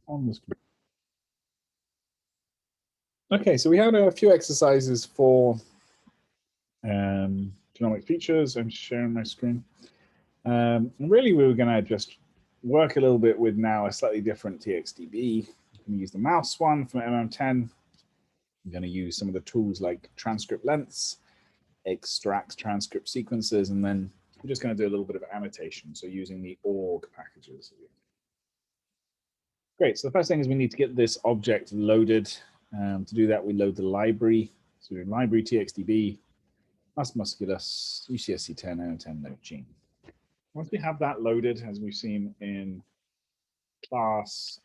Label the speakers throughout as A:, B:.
A: on the screen. Okay, so we had a few exercises for genomic features. I'm sharing my screen. Really, we were going to just work a little bit with now a slightly different TXDB. I'm going to use the mouse one from MM10. I'm going to use some of the tools like transcript lengths, extract transcript sequences, and then I'm just going to do a little bit of annotation, so using the org packages. Great, so the first thing is we need to get this object loaded. To do that, we load the library. So we're in library TXDB, mus musculus, UCSC10, MM10, node gene. Once we have that loaded, as we've seen in class,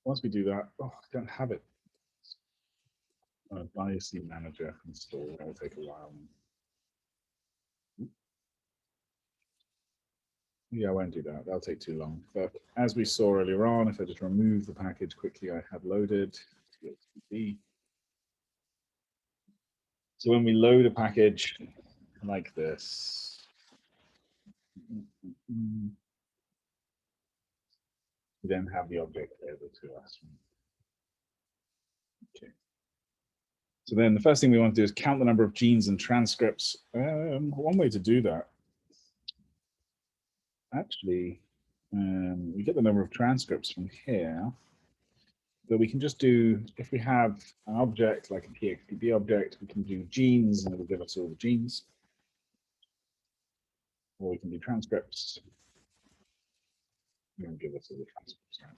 A: once we do that, oh, I don't have it. Biocene manager install, that will take a while. Yeah, I won't do that. That'll take too long. But as we saw earlier on, if I just remove the package quickly I had loaded, so when we load a package like this, we then have the object available to us. Okay. So then the first thing we want to do is count the number of genes and transcripts. One way to do that, actually, we get the number of transcripts from here, but we can just do, if we have an object like a TXDB object, we can do genes and it will give us all the genes. Or we can do transcripts and give us all the transcripts. Right?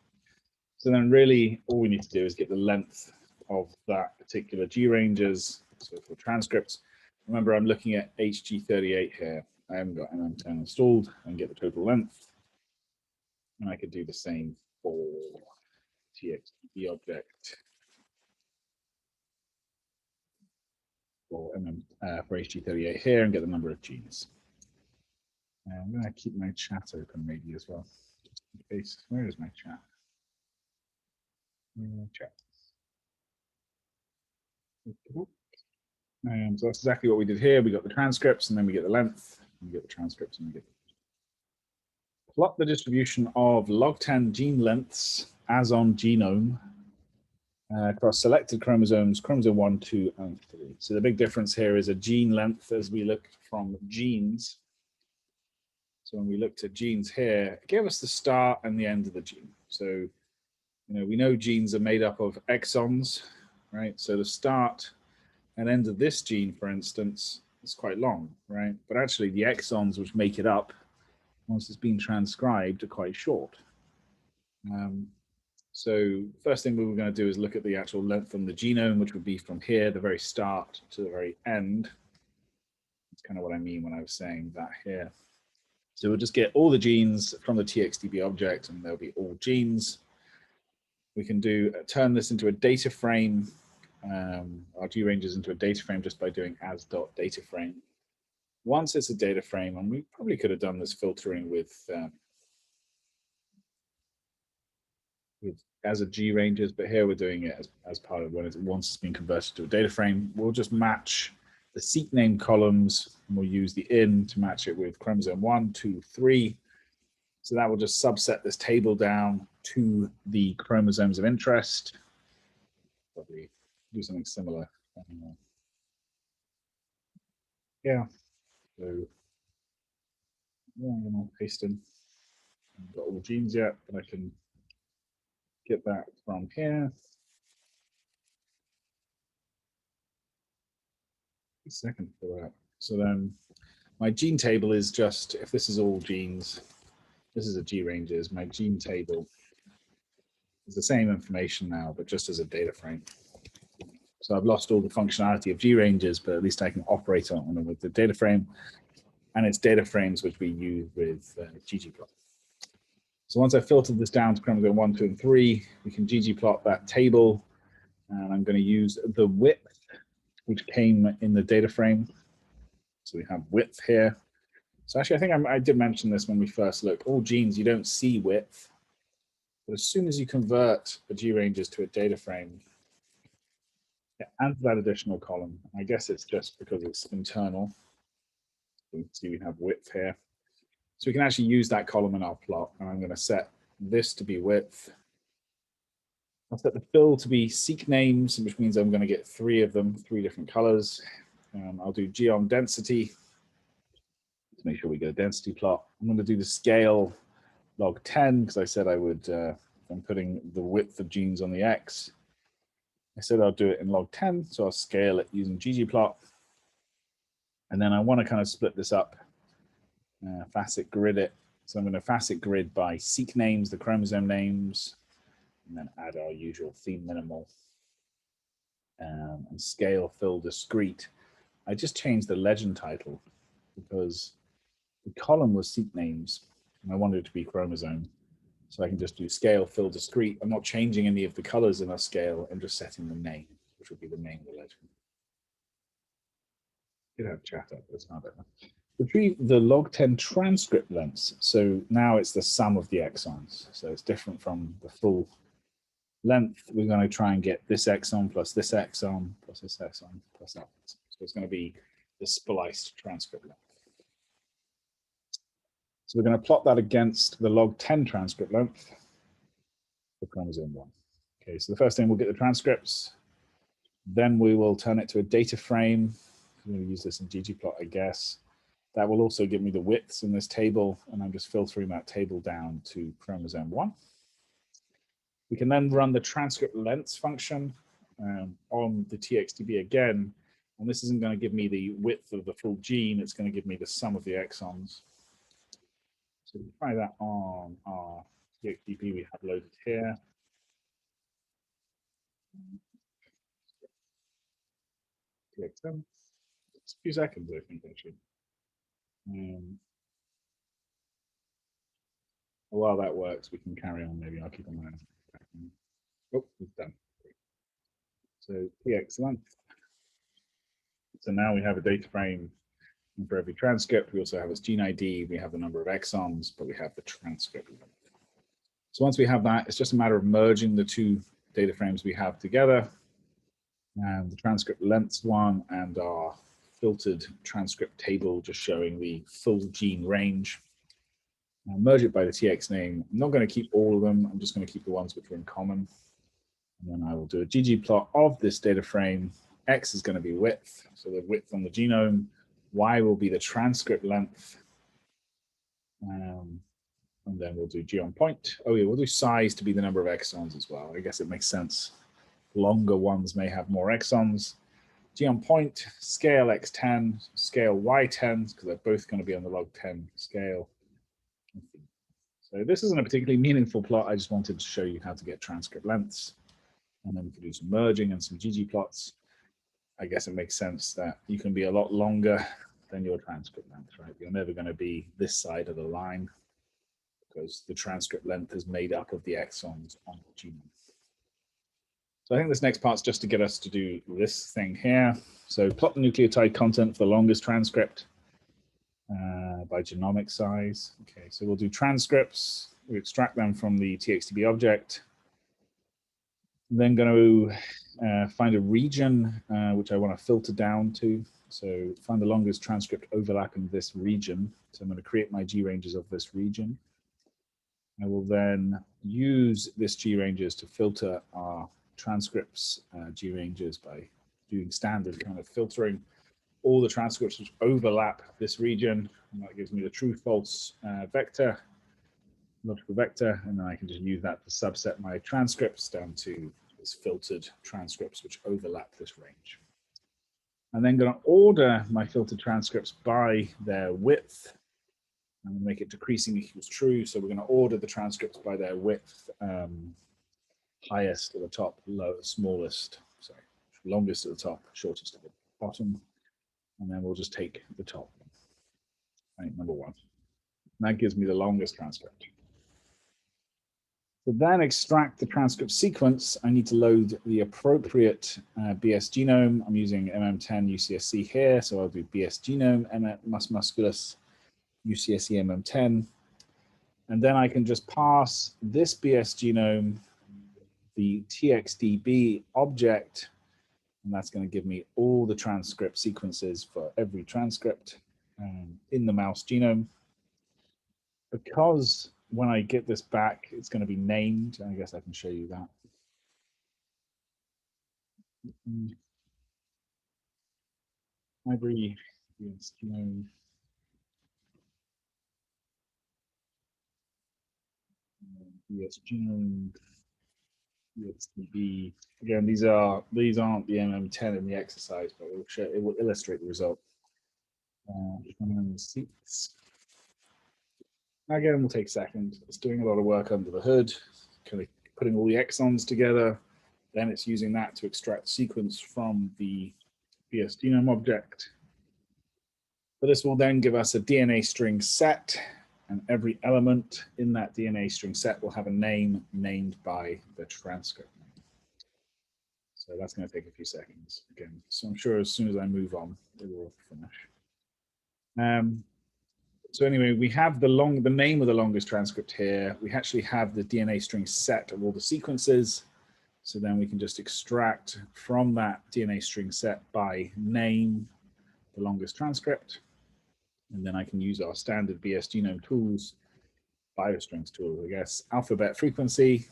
A: So then really all we need to do is get the length of that particular G ranges. So for transcripts, remember I'm looking at HG38 here. I haven't got MM10 installed and get the total length. And I could do the same for TXDB object for HG38 here and get the number of genes. And I'm going to keep my chat open maybe as well. Just in case. Where is my chat? Chat. And so that's exactly what we did here. We got the transcripts and then we get the length. We get the transcripts and we get the plot the distribution of log10 gene lengths as on genome across selected chromosomes, chromosome 1, 2, and 3. So the big difference here is a gene length as we look from genes. So when we looked at genes here, it gave us the start and the end of the gene. So, we know genes are made up of exons, right? So the start and end of this gene, for instance, is quite long, right? But actually the exons which make it up, once it's been transcribed, are quite short. So first thing we were going to do is look at the actual length from the genome, which would be from here, the very start to the very end. That's kind of what I mean when I was saying that here. So we'll just get all the genes from the TXDB object and there'll be all genes. We can turn this into a data frame, our G ranges into a data frame just by doing as.dataframe. Once it's a data frame, and we probably could have done this filtering with as a G ranges, but here we're doing it as part of once it's been converted to a data frame. We'll just match the seq name columns, and we'll use the in to match it with chromosome 1, 2, 3. So that will just subset this table down to the chromosomes of interest. Probably do something similar. Yeah. So I'm going to paste in. I haven't got all the genes yet, but I can get that from here. A second for that. So then my gene table is just, if this is all genes, this is a G ranges, my gene table is the same information now, but just as a data frame. So I've lost all the functionality of G ranges, but at least I can operate on them with the data frame. And it's data frames which we use with ggplot. So once I've filtered this down to chromosome 1, 2, and 3, we can ggplot that table. And I'm going to use the width, which came in the data frame. So we have width here. So actually, I think I did mention this when we first looked. All genes, you don't see width. But as soon as you convert the G ranges to a data frame, it adds that additional column. I guess it's just because it's internal. You can see we have width here. So we can actually use that column in our plot, and I'm going to set this to be width. I'll set the fill to be seq names, which means I'm going to get 3 of them, 3 different colors. I'll do geom density to make sure we get a density plot. I'm going to do the scale log 10 because I said I would, I'm putting the width of genes on the X. I said I'll do it in log 10, so I'll scale it using ggplot. And then I want to kind of split this up, facet grid it. So I'm going to facet grid by seq names, the chromosome names, and then add our usual theme minimal and scale fill discrete. I just changed the legend title because the column was seq names and I wanted it to be chromosome. So I can just do scale fill discrete. I'm not changing any of the colors in our scale. I'm just setting the name, which will be the name of the legend. Could have chat up, but it's not better. Retrieve the log 10 transcript lengths. So now it's the sum of the exons. So it's different from the full length. We're going to try and get this exon plus this exon plus this exon plus that exon. So it's going to be the spliced transcript length. So we're going to plot that against the log 10 transcript length for chromosome 1. Okay, so the first thing, we'll get the transcripts. Then we will turn it to a data frame. I'm going to use this in ggplot, I guess. That will also give me the widths in this table, and I'm just filtering that table down to chromosome 1. We can then run the transcript lengths function on the TXDB again, and this isn't going to give me the width of the full gene, it's going to give me the sum of the exons. So we try that on our TXDB we have loaded here. TXM. It's a few seconds, I think, actually. While that works, we can carry on. Maybe I'll keep an eye on it. Oh, it's done. So TX length. So now we have a data frame, and for every transcript, we also have its gene ID, we have the number of exons, but we have the transcript length. So once we have that, it's just a matter of merging the 2 data frames we have together, and the transcript lengths one and our filtered transcript table just showing the full gene range. I'll merge it by the TX name. I'm not going to keep all of them. I'm just going to keep the ones which are in common. And then I will do a ggplot of this data frame. X is going to be width, so the width on the genome. Y will be the transcript length. And then we'll do geom point. Oh yeah, we'll do size to be the number of exons as well. I guess it makes sense. Longer ones may have more exons. Geom point, scale x10, scale y10, because they're both going to be on the log 10 scale. So this isn't a particularly meaningful plot. I just wanted to show you how to get transcript lengths. And then we can do some merging and some ggplots. I guess it makes sense that you can be a lot longer than your transcript length, right? You're never going to be this side of the line because the transcript length is made up of the exons on the genome. So I think this next part's just to get us to do this thing here. So plot the nucleotide content for the longest transcript by genomic size. Okay, so we'll do transcripts. We extract them from the TXDB object. I'm then going to find a region which I want to filter down to. So find the longest transcript overlapping this region. So I'm going to create my G ranges of this region. I will then use this G ranges to filter our transcripts G ranges by doing standard kind of filtering all the transcripts which overlap this region, and that gives me the true false vector, logical vector, and then I can just use that to subset my transcripts down to this filtered transcripts which overlap this range. I'm then going to order my filtered transcripts by their width and make it decreasing equals true. So we're going to order the transcripts by their width, highest at the top, lowest, smallest, sorry, longest at the top, shortest at the bottom. And then we'll just take the top one, right, number 1. And that gives me the longest transcript. To then extract the transcript sequence, I need to load the appropriate BS genome. I'm using MM10 UCSC here, so I'll do BS genome, mus musculus, UCSC MM10. And then I can just pass this BS genome, the TXDB object, and that's going to give me all the transcript sequences for every transcript in the mouse genome. because when I get this back, it's going to be named. I guess I can show you that. Library, yes, genome. Yes, genome, EXTB. Again, these aren't the MM10 in the exercise, but it will illustrate the result. Seats. Again, will take a second. It's doing a lot of work under the hood, kind of putting all the exons together. Then it's using that to extract sequence from the PS genome object. But this will then give us a DNA string set, and every element in that DNA string set will have a name named by the transcript name. So that's going to take a few seconds again. So I'm sure as soon as I move on, it will finish. So anyway, we have the name of the longest transcript here. We actually have the DNA string set of all the sequences. So then we can just extract from that DNA string set by name the longest transcript. And then I can use our standard BS genome tools, biostrings tools, I guess, alphabet frequency.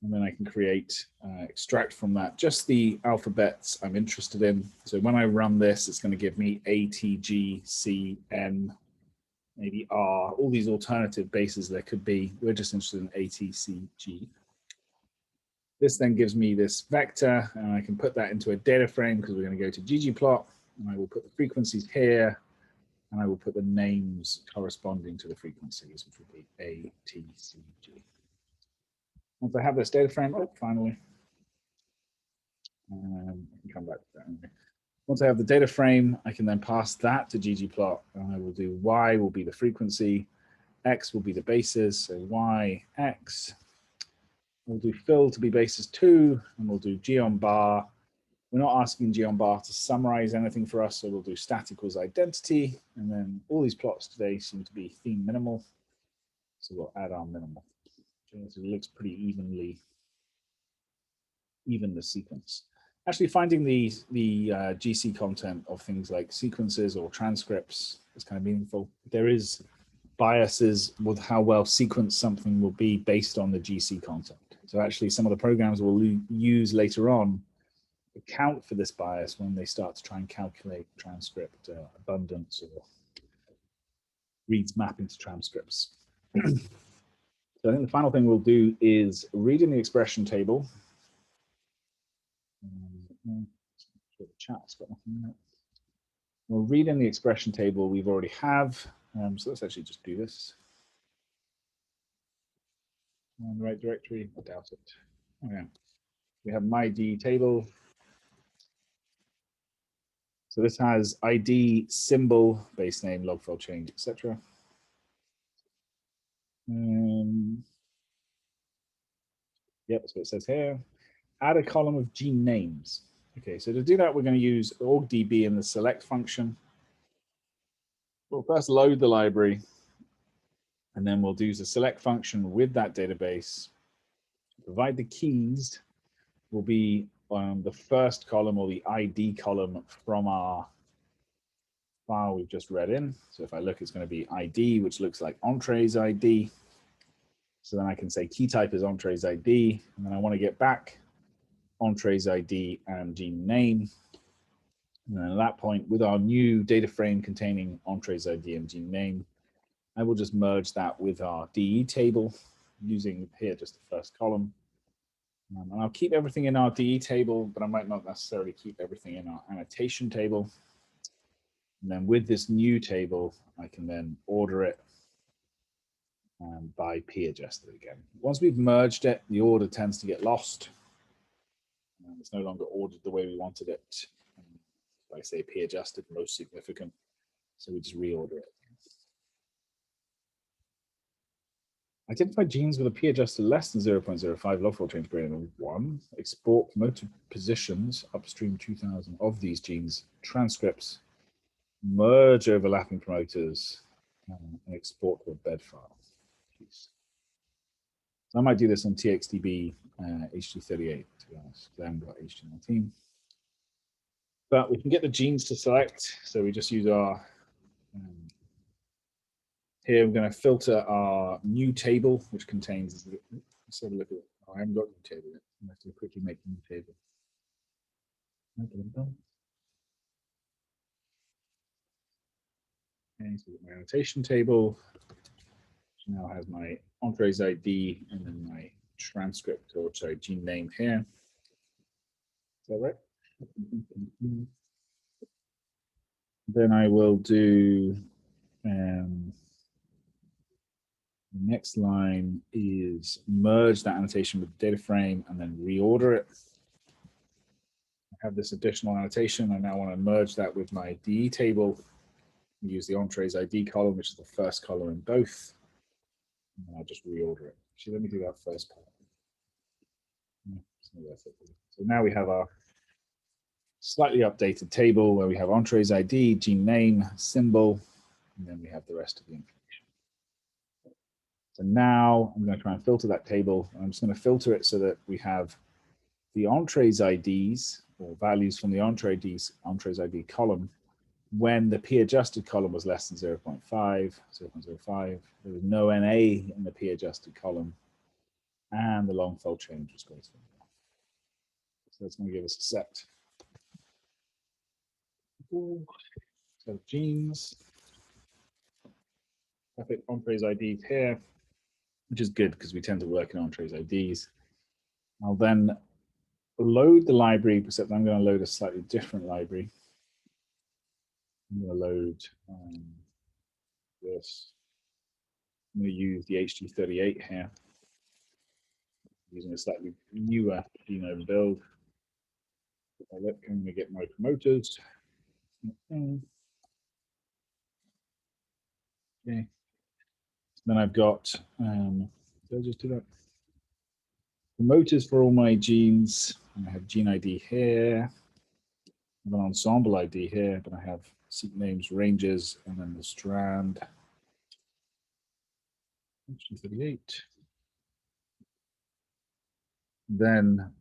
A: And then I can create, extract from that just the alphabets I'm interested in. So when I run this, it's going to give me A, T, G, C, N, maybe R, all these alternative bases there could be. We're just interested in A, T, C, G. This then gives me this vector, and I can put that into a data frame because we're going to go to ggplot, and I will put the frequencies here, and I will put the names corresponding to the frequencies, which will be A, T, C, G. Once I have this data frame, finally, I can come back to that anyway. Once I have the data frame, I can then pass that to ggplot, and I will do Y will be the frequency, X will be the bases, so Y, X. We'll do fill to be basis 2, and we'll do g on bar. We're not asking g on bar to summarize anything for us, so we'll do stat equals identity, and then all these plots today seem to be theme minimal, so we'll add our minimal. So it looks pretty even the sequence. Actually, finding the GC content of things like sequences or transcripts is kind of meaningful. There is biases with how well sequenced something will be based on the GC content. So actually, some of the programs we'll use later on account for this bias when they start to try and calculate transcript abundance or reads mapping to transcripts. So I think the final thing we'll do is read in the expression table. The chat's got nothing in it. We'll read in the expression table we already have. So let's actually just do this. In the right directory? I doubt it. Okay. We have my D table. So this has ID, symbol, base name, log file change, etc. Yep, that's what it says here. Add a column of gene names. Okay, so to do that, we're going to use orgdb in the select function. We'll first load the library, and then we'll use the select function with that database. Provide the keys will be the first column or the ID column from our file we've just read in. So if I look, it's going to be ID, which looks like entree's ID. So then I can say key type is entree's ID, and then I want to get back entree's ID and gene name. And then at that point, with our new data frame containing entree's ID and gene name, I will just merge that with our DE table using here just the first column. And I'll keep everything in our DE table, but I might not necessarily keep everything in our annotation table. And then with this new table, I can then order it by P adjusted again. Once we've merged it, the order tends to get lost. It's no longer ordered the way we wanted it. Like I say, P adjusted, most significant. So we just reorder it. Identify genes with a P adjusted less than 0.05 log file change greater than 1. Export promoted positions upstream 2000 of these genes. Transcripts. Merge overlapping promoters and export to a bed file. Jeez. So I might do this on TXDB HT38, to be honest, because I haven't got HT19. But we can get the genes to select. So we just use our Here we're going to filter our new table, which contains, let's have a look at it. Oh, I haven't got a new table yet. I have to quickly make a new table. Okay, so my annotation table, which now has my entrees ID and then my transcript, or sorry, gene name here. Is that right? Then I will do, the next line is merge that annotation with the data frame and then reorder it. I have this additional annotation. I now want to merge that with my DE table. Use the entrees ID column, which is the first column in both. And I'll just reorder it. Actually, let me do that first part. So now we have our slightly updated table where we have entrees ID, gene name, symbol, and then we have the rest of the information. So now I'm going to try and filter that table. I'm just going to filter it so that we have the entrees IDs or values from the entrees ID column when the p-adjusted column was less than 0.5, 0.05. There was no NA in the p-adjusted column, and the long fold change was greater than 1. So that's going to give us a set. So genes, perfect entrees IDs here, which is good because we tend to work in entrees IDs. I'll then load the library, except I'm going to load a slightly different library. I'm going to load this. I'm going to use the HG38 here, using a slightly newer genome build. If I look, I'm going to get my promoters. Okay. Then I've got, did I just do that? Promoters for all my genes. I have gene ID here. I have an ensemble ID here, but I have seq names, ranges, and then the strand. HG38. Then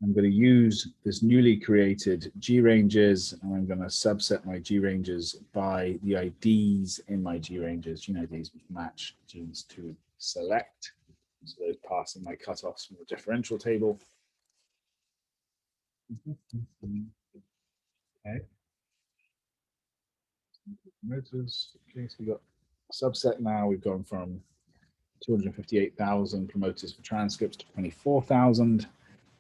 A: I'm going to use this newly created G ranges, and I'm going to subset my G ranges by the IDs in my G ranges, gene IDs which match genes to select. So those pass in my cutoffs from the differential table. Okay. Promoters. Okay, so we've got subset now. We've gone from 258,000 promoters for transcripts to 24,000.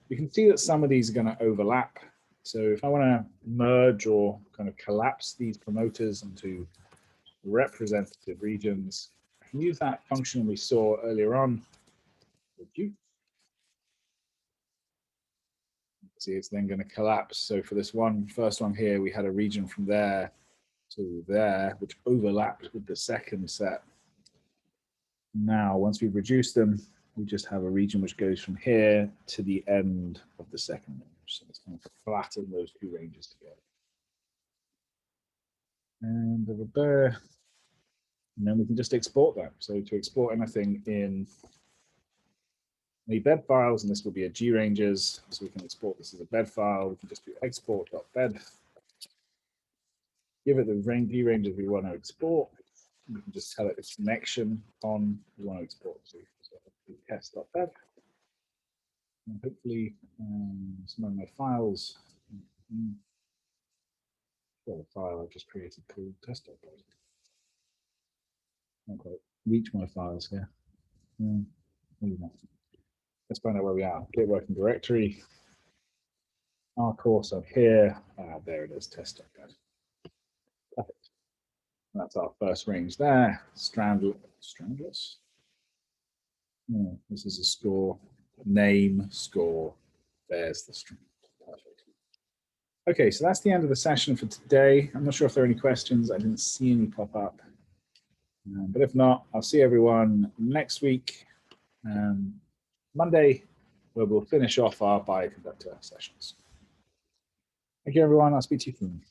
A: You can see that some of these are going to overlap. So if I want to merge or kind of collapse these promoters into representative regions, I can use that function we saw earlier on. See, it's then going to collapse. So for this first one here, we had a region from there to there, which overlapped with the second set. Now, once we've reduced them, we just have a region which goes from here to the end of the second range. So it's going to flatten those two ranges together. And over there, and then we can just export that. So to export anything in the bed files, and this will be a G ranges, so we can export this as a bed file. We can just do export.bed. Give it the G ranges we want to export. We can just tell it the connection on we want to export to. So test.bed. And hopefully some of my files. Well, the file I've just created called test.bed. Not quite reach my files here. Maybe not. Let's find out where we are. Get working directory. Our course up here. There it is, test.bed. Perfect. That's our first range there. Strandless. Oh, this is a score. Name, score. There's the string. Perfect. Okay, so that's the end of the session for today. I'm not sure if there are any questions. I didn't see any pop up. But if not, I'll see everyone next week, Monday, where we'll finish off our bioconductor sessions. Thank you, everyone. I'll speak to you soon.